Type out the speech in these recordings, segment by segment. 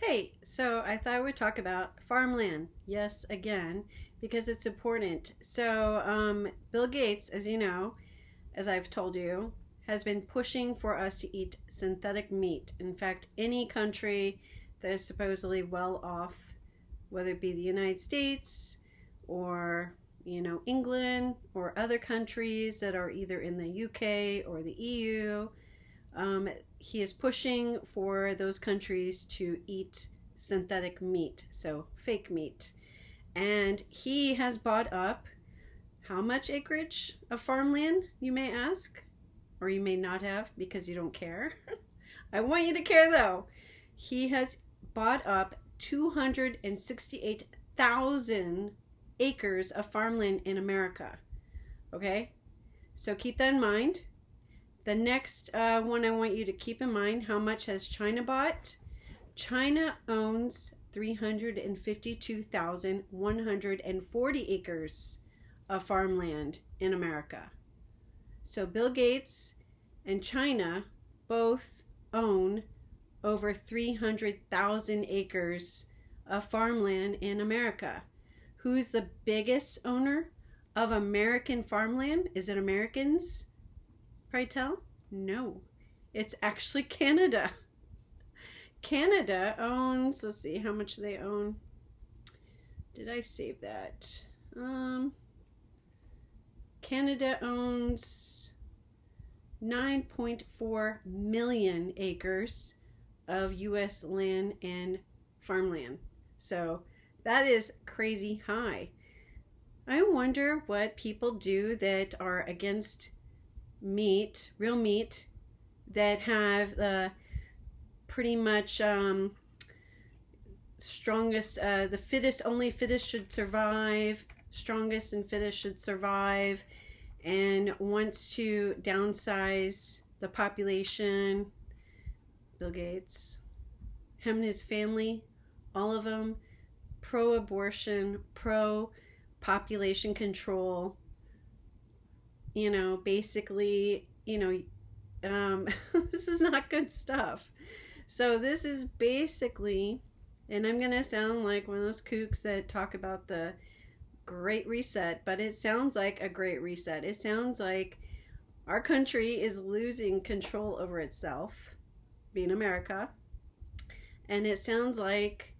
Hey, so I thought I would talk about farmland. Yes, again, because it's important. Bill Gates, as you know, as I've told you, has been pushing for us to eat synthetic meat. In fact, any country that is supposedly well off, whether it be the United States or England or other countries that are either in the UK or the EU, um, he is pushing for those countries to eat synthetic meat, so fake meat. And he has bought up how much acreage of farmland, you may ask? Or you may not have because you don't care. I want you to care though. He has bought up 268,000 acres of farmland in America. Okay? So keep that in mind. The next one I want you to keep in mind, how much has China bought? China owns 352,140 acres of farmland in America. So Bill Gates and China both own over 300,000 acres of farmland in America. Who's the biggest owner of American farmland? Is it Americans? Pray tell? No. It's actually Canada. Canada owns, let's see, how much they own. Did I save that? Canada owns 9.4 million acres of U.S. land and farmland. So that is crazy high. I wonder what people do that are against meat, real meat, that have the pretty much strongest, the fittest, only fittest should survive, strongest and fittest should survive, and wants to downsize the population. Bill Gates, him and his family, all of them, pro-abortion, pro-population control. Basically, this is not good stuff. So this is basically, and I'm going to sound like one of those kooks that talk about the Great Reset, but it sounds like a Great Reset. It sounds like our country is losing control over itself, being America, and it sounds like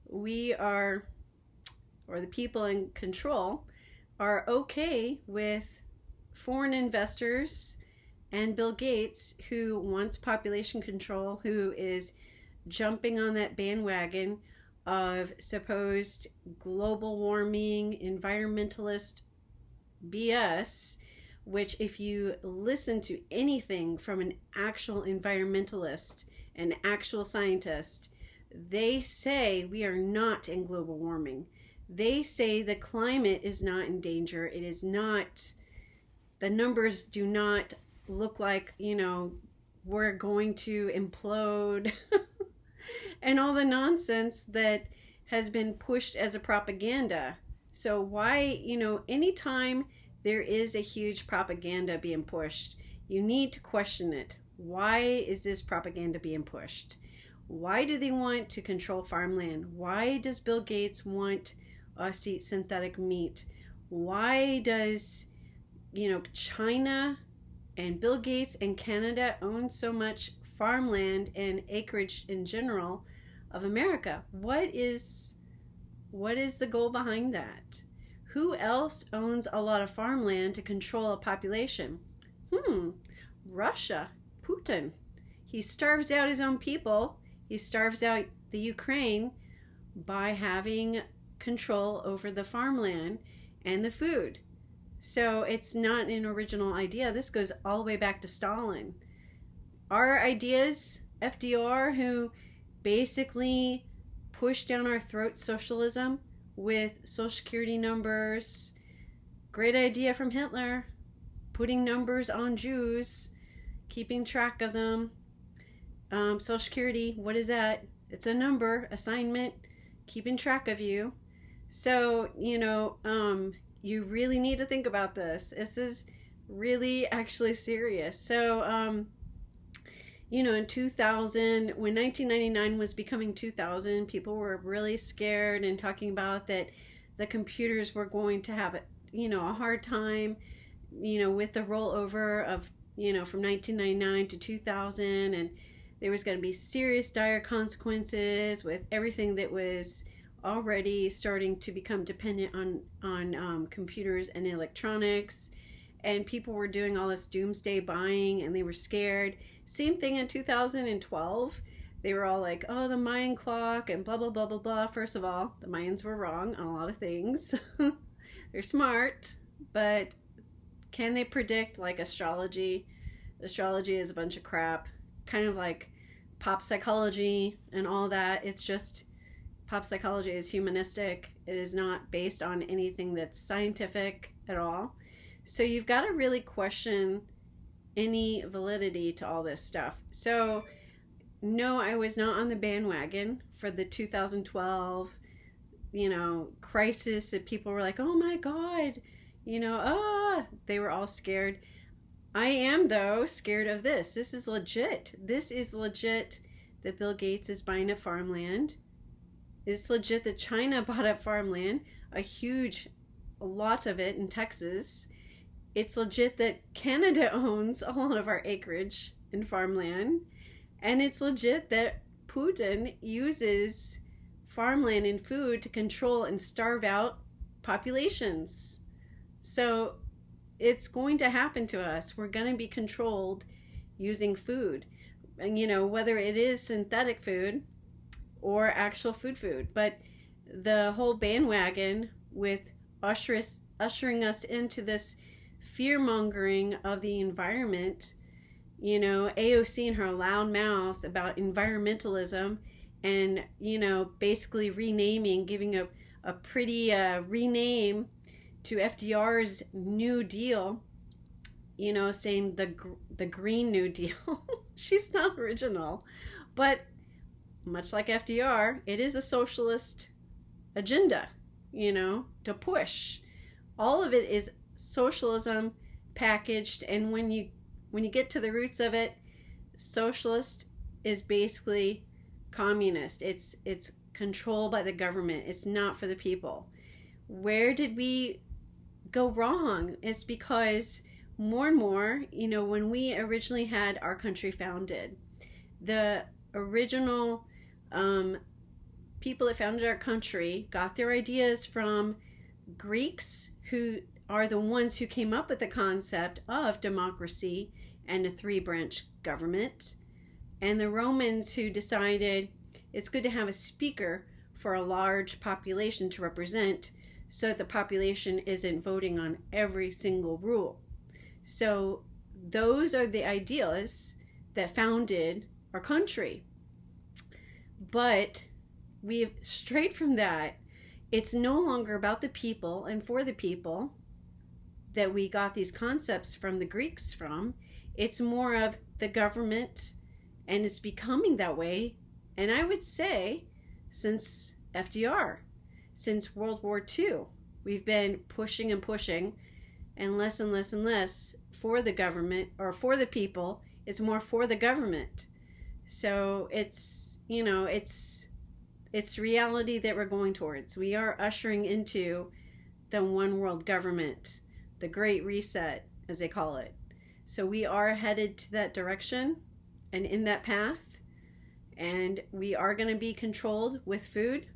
we are, or the people in control, are okay with foreign investors and Bill Gates, who wants population control, who is jumping on that bandwagon of supposed global warming, environmentalist BS, which if you listen to anything from an actual environmentalist, an actual scientist, they say we are not in global warming. They say the climate is not in danger. It is not, the numbers do not look like, we're going to implode and all the nonsense that has been pushed as a propaganda. So why, anytime there is a huge propaganda being pushed, you need to question it. Why is this propaganda being pushed? Why do they want to control farmland? Why does Bill Gates want us to eat synthetic meat? Why does, China and Bill Gates and Canada own so much farmland and acreage in general of America? What is the goal behind that? Who else owns a lot of farmland to control a population? Russia, Putin. He starves out his own people. He starves out the Ukraine by having control over the farmland and the food. So it's not an original idea. This goes all the way back to Stalin. Our ideas, FDR, who basically pushed down our throats socialism with social security numbers. Great idea from Hitler, putting numbers on Jews, keeping track of them. Social security, what is that? It's a number, assignment, keeping track of you. So, you really need to think about this. This is really actually serious. So, in 2000, when 1999 was becoming 2000, people were really scared and talking about that the computers were going to have a hard time, with the rollover of, from 1999 to 2000, and there was going to be serious dire consequences with everything that was already starting to become dependent on computers and electronics, and people were doing all this doomsday buying and they were scared. Same thing in 2012. They were all like, oh, the Mayan clock and blah blah blah blah blah. First of all, the Mayans were wrong on a lot of things. They're smart, but can they predict like astrology? Astrology is a bunch of crap, kind of like pop psychology and all that. It's just, pop psychology is humanistic. It is not based on anything that's scientific at all. So you've got to really question any validity to all this stuff. So no, I was not on the bandwagon for the 2012, crisis that people were like, oh my God, they were all scared. I am, though, scared of this. This is legit. This is legit that Bill Gates is buying up farmland. It's legit that China bought up farmland, a lot of it in Texas. It's legit that Canada owns a lot of our acreage in farmland. And it's legit that Putin uses farmland and food to control and starve out populations. So it's going to happen to us. We're going to be controlled using food. And, whether it is synthetic food or actual food. But the whole bandwagon with ushering us into this fear-mongering of the environment, AOC in her loud mouth about environmentalism and, basically giving a pretty rename to FDR's New Deal, saying the Green New Deal. She's not original, but much like FDR, it is a socialist agenda, to push. All of it is socialism packaged, and when you get to the roots of it, socialist is basically communist. It's controlled by the government. It's not for the people. Where did we go wrong? It's because more and more, when we originally had our country founded, the original people that founded our country got their ideas from Greeks, who are the ones who came up with the concept of democracy and a 3-branch government, and the Romans, who decided it's good to have a speaker for a large population to represent, so that the population isn't voting on every single rule. So those are the ideas that founded our country. But we've strayed from that. It's no longer about the people and for the people that we got these concepts from the Greeks from. It's more of the government, and it's becoming that way. And I would say since FDR, since World War II, we've been pushing and pushing, and less for the government or for the people. It's more for the government. So it's reality that we're going towards. We are ushering into the one world government, the Great Reset, as they call it. So we are headed to that direction and in that path, and we are going to be controlled with food.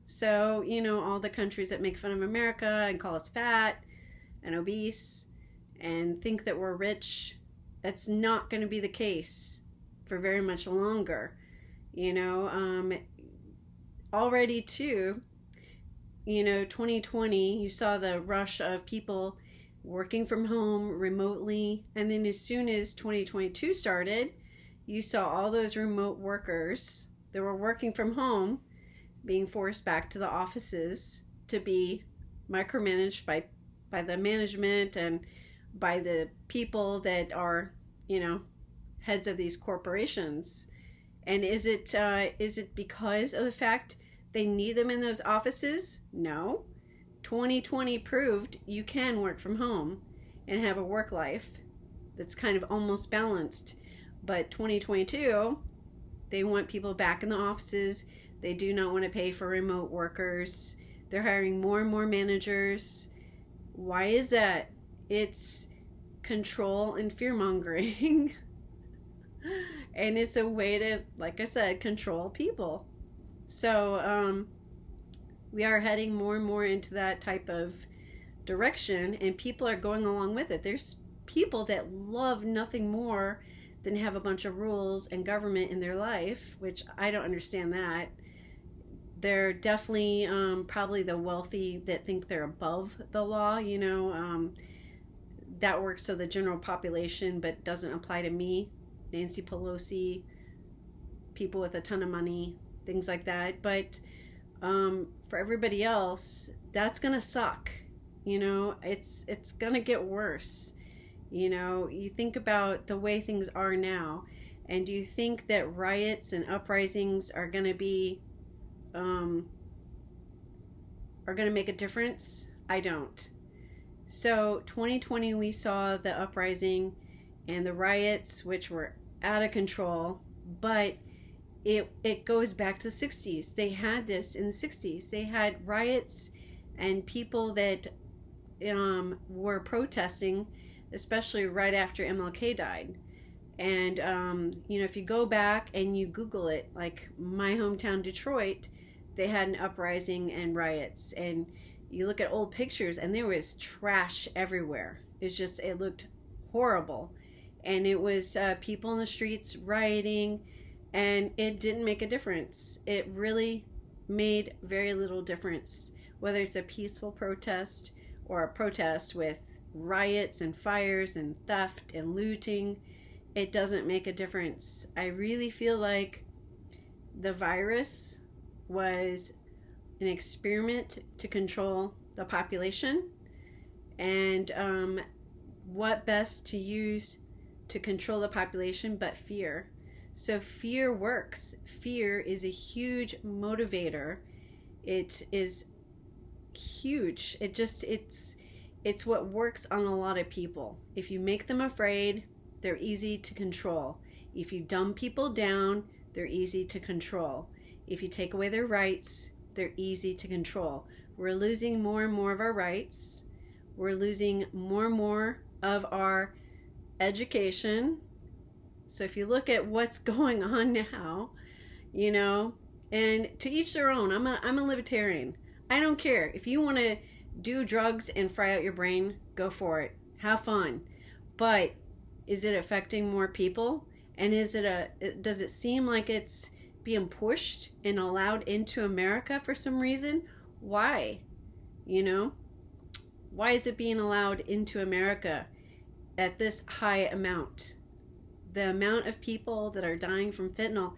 So, all the countries that make fun of America and call us fat and obese and think that we're rich, that's not going to be the case for very much longer. Already too, 2020, you saw the rush of people working from home remotely. And then as soon as 2022 started, you saw all those remote workers that were working from home being forced back to the offices to be micromanaged by the management and by the people that are, heads of these corporations. And is it because of the fact they need them in those offices? No. 2020 proved you can work from home and have a work life that's kind of almost balanced. But 2022, they want people back in the offices. They do not want to pay for remote workers. They're hiring more and more managers. Why is that? It's control and fear mongering. And it's a way to, like I said, control people. So we are heading more and more into that type of direction, and people are going along with it. There's people that love nothing more than have a bunch of rules and government in their life, which I don't understand that. They're definitely probably the wealthy that think they're above the law, you know. That works to the general population, but doesn't apply to me, Nancy Pelosi, people with a ton of money, things like that. But for everybody else, that's gonna suck. You know, it's gonna get worse. You know, you think about the way things are now, and do you think that riots and uprisings are gonna be are gonna make a difference? I don't. So 2020, we saw the uprising and the riots, which were out of control, but it goes back to the 60s. They had this in the 60s. They had riots and people that were protesting, especially right after MLK died. And, you know, if you go back and you Google it, like my hometown, Detroit, they had an uprising and riots. And you look at old pictures and there was trash everywhere. It looked horrible. And it was people in the streets rioting, and it didn't make a difference. It really made very little difference, whether it's a peaceful protest or a protest with riots and fires and theft and looting. It doesn't make a difference. I really feel like the virus was an experiment to control the population, and what best to use to control the population but fear. So fear works. Fear is a huge motivator. It is huge. It's what works on a lot of people. If you make them afraid, they're easy to control. If you dumb people down, they're easy to control. If you take away their rights, they're easy to control. We're losing more and more of our rights. We're losing more and more of our education. So if you look at what's going on now, you know, and to each their own. I'm a libertarian. I don't care. If you want to do drugs and fry out your brain, go for it. Have fun. But is it affecting more people? And does it seem like it's being pushed and allowed into America for some reason? Why? You know? Why is it being allowed into America at this high amount? The amount of people that are dying from fentanyl.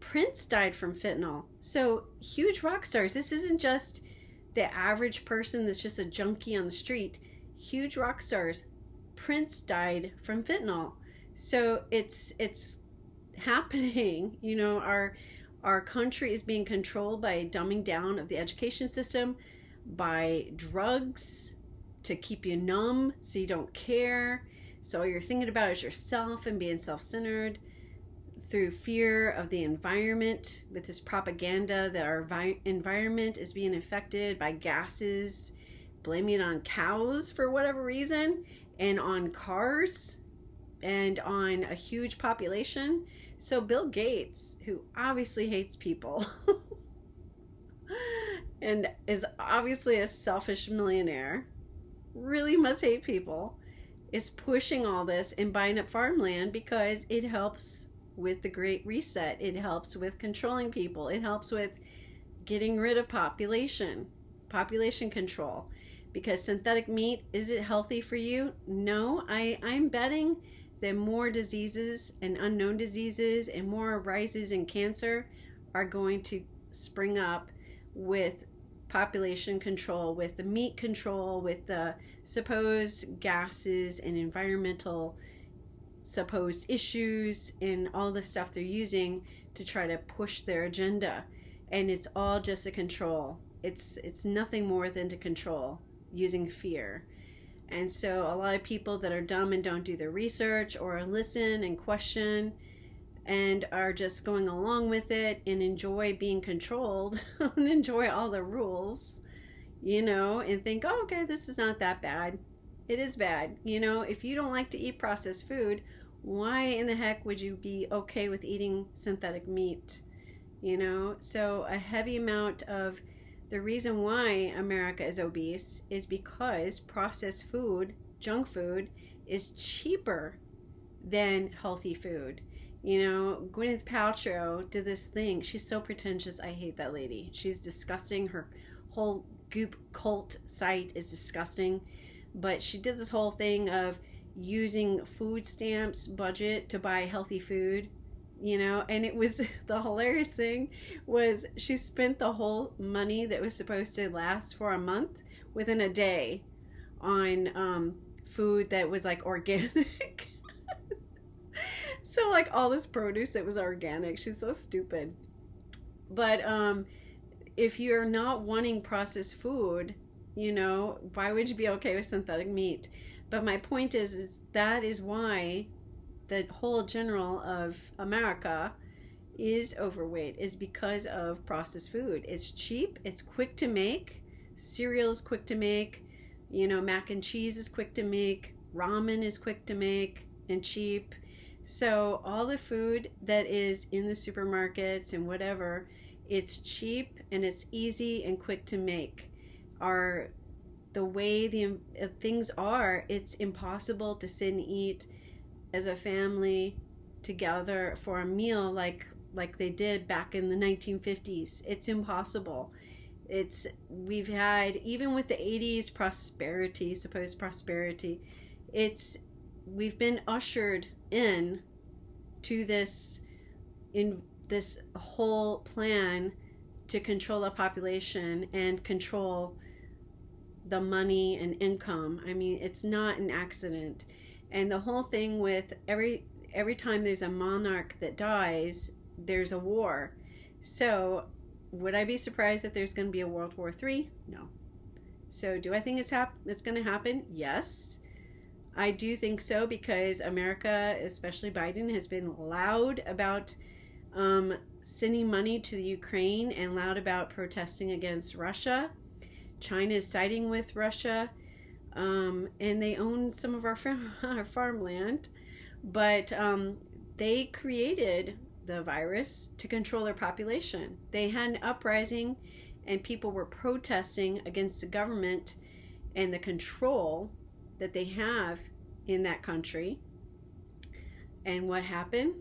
Prince died from fentanyl. So huge rock stars. This isn't just the average person that's just a junkie on the street. Huge rock stars. Prince died from fentanyl. So it's happening. You know, our country is being controlled by a dumbing down of the education system, by drugs to keep you numb so you don't care. So all you're thinking about is yourself and being self-centered, through fear of the environment, with this propaganda that our environment is being affected by gases, blaming it on cows for whatever reason, and on cars, and on a huge population. So Bill Gates, who obviously hates people and is obviously a selfish millionaire, really must hate people, is pushing all this and buying up farmland because it helps with the Great Reset. It helps with controlling people. It helps with getting rid of population control. Because synthetic meat, is it healthy for you? No, I'm betting that more diseases and unknown diseases and more rises in cancer are going to spring up with population control, with the meat control, with the supposed gases and environmental supposed issues and all the stuff they're using to try to push their agenda. And it's all just a control. It's nothing more than to control using fear. And so a lot of people that are dumb and don't do their research or listen and question and are just going along with it and enjoy being controlled and enjoy all the rules, and think, oh, okay, this is not that bad. It is bad. If you don't like to eat processed food, why in the heck would you be okay with eating synthetic meat? So a heavy amount of the reason why America is obese is because processed food, junk food, is cheaper than healthy food. Gwyneth Paltrow did this thing. She's so pretentious. I hate that lady. She's disgusting. Her whole Goop cult site is disgusting. But she did this whole thing of using food stamps budget to buy healthy food. And it was the hilarious thing was she spent the whole money that was supposed to last for a month within a day on food that was like organic. So like all this produce that was organic. She's so stupid. But if you're not wanting processed food, why would you be okay with synthetic meat? But my point is that is why the whole general of America is overweight, is because of processed food. It's cheap, it's quick to make, cereal is quick to make, mac and cheese is quick to make, ramen is quick to make and cheap. So all the food that is in the supermarkets and whatever, it's cheap and it's easy and quick to make. The way the things are, it's impossible to sit and eat as a family together for a meal like they did back in the 1950s. It's impossible. We've had, even with the 80s prosperity, supposed prosperity, we've been ushered in to this whole plan to control the population and control the money and income. I mean, it's not an accident. And the whole thing with every time there's a monarch that dies, there's a war. So would I be surprised that there's going to be a World War III? No. So do I think it's going to happen? Yes. I do think so, because America, especially Biden, has been loud about sending money to the Ukraine and loud about protesting against Russia. China is siding with Russia, and they own some of our farmland. But they created the virus to control their population. They had an uprising, and people were protesting against the government and the control that they have in that country. And what happened?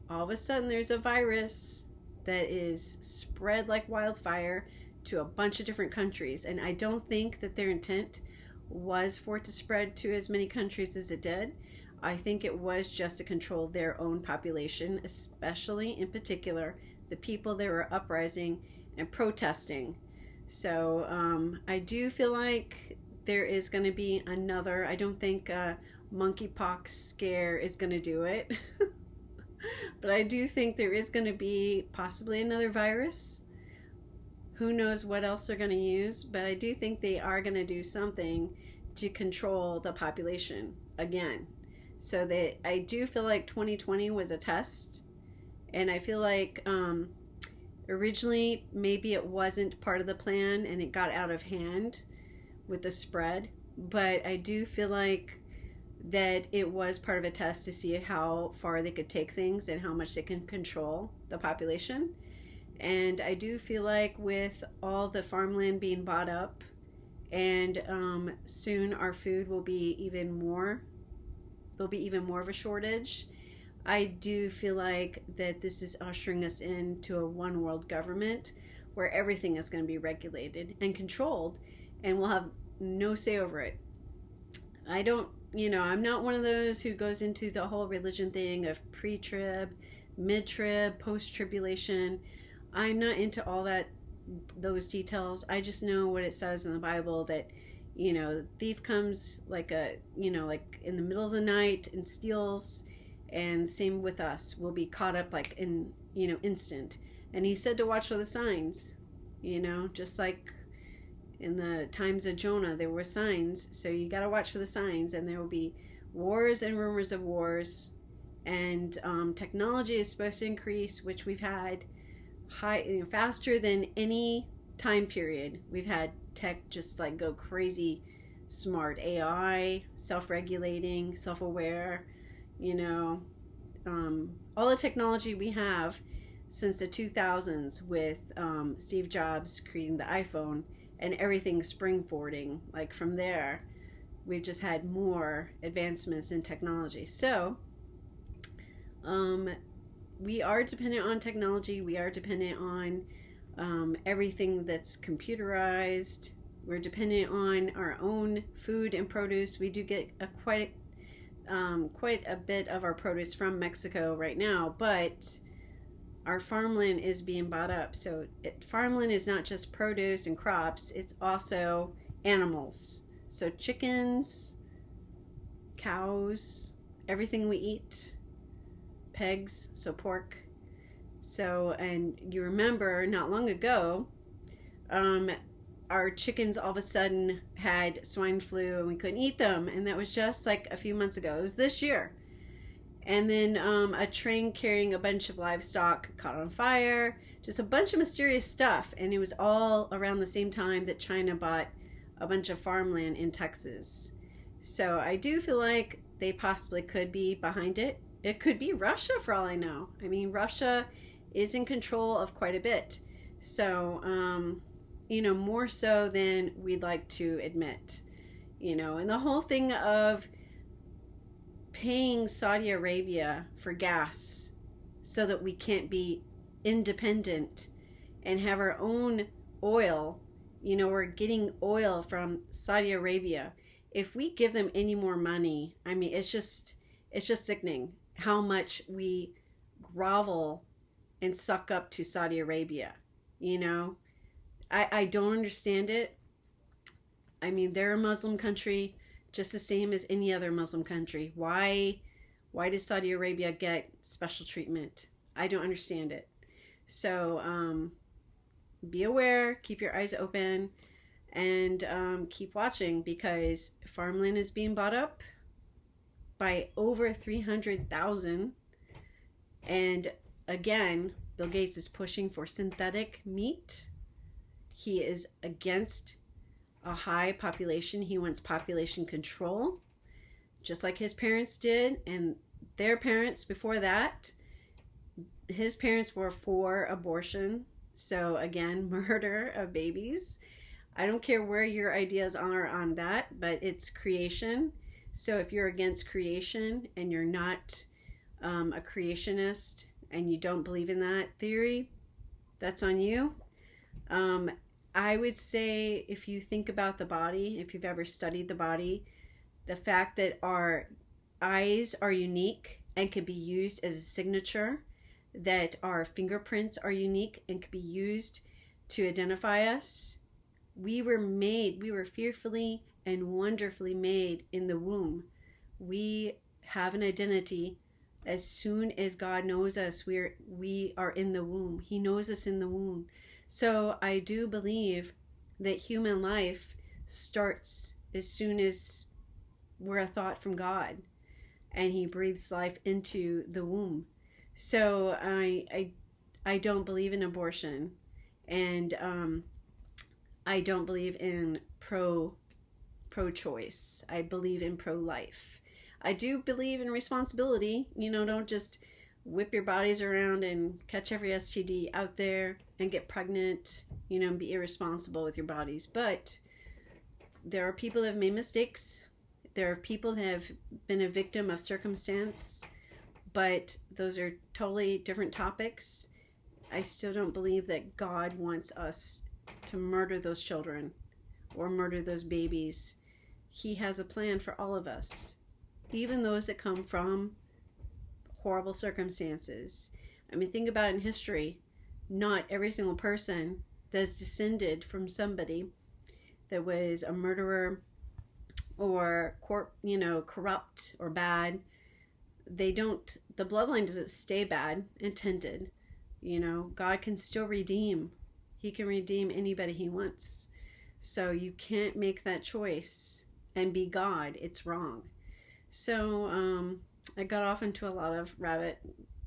All of a sudden there's a virus that is spread like wildfire to a bunch of different countries. And I don't think that their intent was for it to spread to as many countries as it did. I think it was just to control their own population, especially in particular the people that were uprising and protesting. So I do feel like there is going to be another. I don't think monkeypox scare is going to do it. But I do think there is going to be possibly another virus. Who knows what else they're going to use, but I do think they are going to do something to control the population again. So I do feel like 2020 was a test, and I feel like originally maybe it wasn't part of the plan and it got out of hand with the spread, but I do feel like that it was part of a test to see how far they could take things and how much they can control the population. And I do feel like with all the farmland being bought up, and soon our food will be even more, there'll be even more of a shortage. I do feel like that this is ushering us into a one world government where everything is going to be regulated and controlled, and we'll have no say over it. I'm not one of those who goes into the whole religion thing of pre-trib, mid-trib, post-tribulation. I'm not into all those details. I just know what it says in the Bible, that the thief comes like like in the middle of the night and steals, and same with us. We'll be caught up like in instant. And he said to watch for the signs, just like In the times of Jonah, there were signs. So you got to watch for the signs, and there will be wars and rumors of wars. And technology is supposed to increase, which we've had faster than any time period. We've had tech just like go crazy smart. AI, self-regulating, self-aware, all the technology we have since the 2000s with Steve Jobs creating the iPhone and everything springboarding. Like from there, we've just had more advancements in technology. So we are dependent on technology. We are dependent on everything that's computerized. We're dependent on our own food and produce. We do get quite a bit of our produce from Mexico right now, but our farmland is being bought up. So farmland is not just produce and crops, it's also animals. So chickens, cows, everything we eat, pigs, so pork. So, and you remember not long ago, our chickens all of a sudden had swine flu and we couldn't eat them. And that was just like a few months ago. It was this year. And then a train carrying a bunch of livestock caught on fire. Just a bunch of mysterious stuff. And it was all around the same time that China bought a bunch of farmland in Texas. So I do feel like they possibly could be behind it. It could be Russia for all I know. I mean, Russia is in control of quite a bit. So, more so than we'd like to admit. And the whole thing of paying Saudi Arabia for gas so that we can't be independent and have our own oil. We're getting oil from Saudi Arabia. If we give them any more money, I mean, it's just sickening how much we grovel and suck up to Saudi Arabia. I don't understand it. I mean, they're a Muslim country just the same as any other Muslim country. Why does Saudi Arabia get special treatment? I don't understand it. So be aware, keep your eyes open, and keep watching, because farmland is being bought up by over 300,000. And again, Bill Gates is pushing for synthetic meat. He is against a high population. He wants population control, just like his parents did, and their parents before that. His parents were for abortion. So again, murder of babies. I don't care where your ideas are on that, but it's creation. So if you're against creation and you're not a creationist and you don't believe in that theory, that's on you. I would say, if you think about the body, if you've ever studied the body, the fact that our eyes are unique and can be used as a signature, that our fingerprints are unique and can be used to identify us. We were fearfully and wonderfully made in the womb. We have an identity. As soon as God knows us, we are in the womb. He knows us in the womb. So I do believe that human life starts as soon as we're a thought from God, and He breathes life into the womb. So I don't believe in abortion, and I don't believe in pro-choice. I believe in pro-life. I do believe in responsibility. Don't just whip your bodies around and catch every STD out there and get pregnant, and be irresponsible with your bodies. But there are people that have made mistakes. There are people that have been a victim of circumstance, but those are totally different topics. I still don't believe that God wants us to murder those children or murder those babies. He has a plan for all of us, even those that come from horrible circumstances. I mean, think about it in history. Not every single person that's descended from somebody that was a murderer or corrupt or bad, the bloodline doesn't stay bad and tainted. God can still redeem. He can redeem anybody He wants. So you can't make that choice and be God. It's wrong. So I got off into a lot of rabbit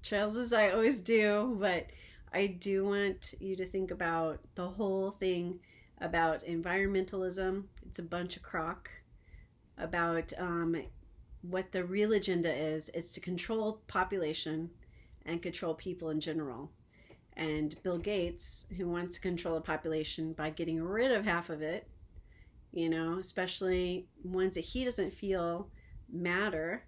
trails, as I always do, but I do want you to think about the whole thing about environmentalism. It's a bunch of crock. About what the real agenda is. It's to control population and control people in general. And Bill Gates, who wants to control a population by getting rid of half of it, you know, especially ones that he doesn't feel matter.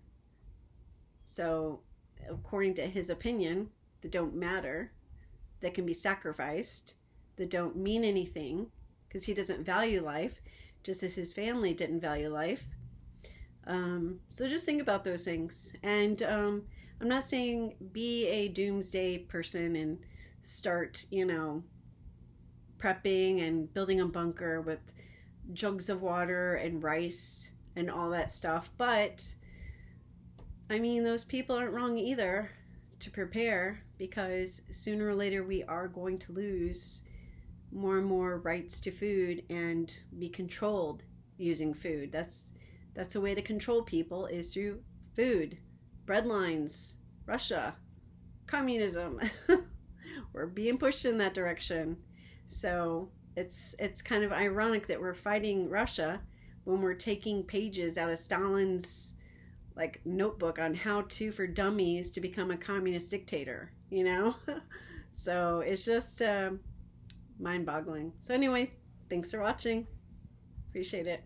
So, according to his opinion, that don't matter, that can be sacrificed, that don't mean anything, because he doesn't value life, just as his family didn't value life. So just think about those things. And I'm not saying be a doomsday person and start, you know, prepping and building a bunker with jugs of water and rice and all that stuff. But, I mean, those people aren't wrong either to prepare, because sooner or later we are going to lose more and more rights to food and be controlled using food. That's a way to control people, is through food. Breadlines, Russia, communism. We're being pushed in that direction. So it's kind of ironic that we're fighting Russia when we're taking pages out of Stalin's like notebook on how to for dummies to become a communist dictator, you know? So it's just mind-boggling. So anyway, thanks for watching. Appreciate it.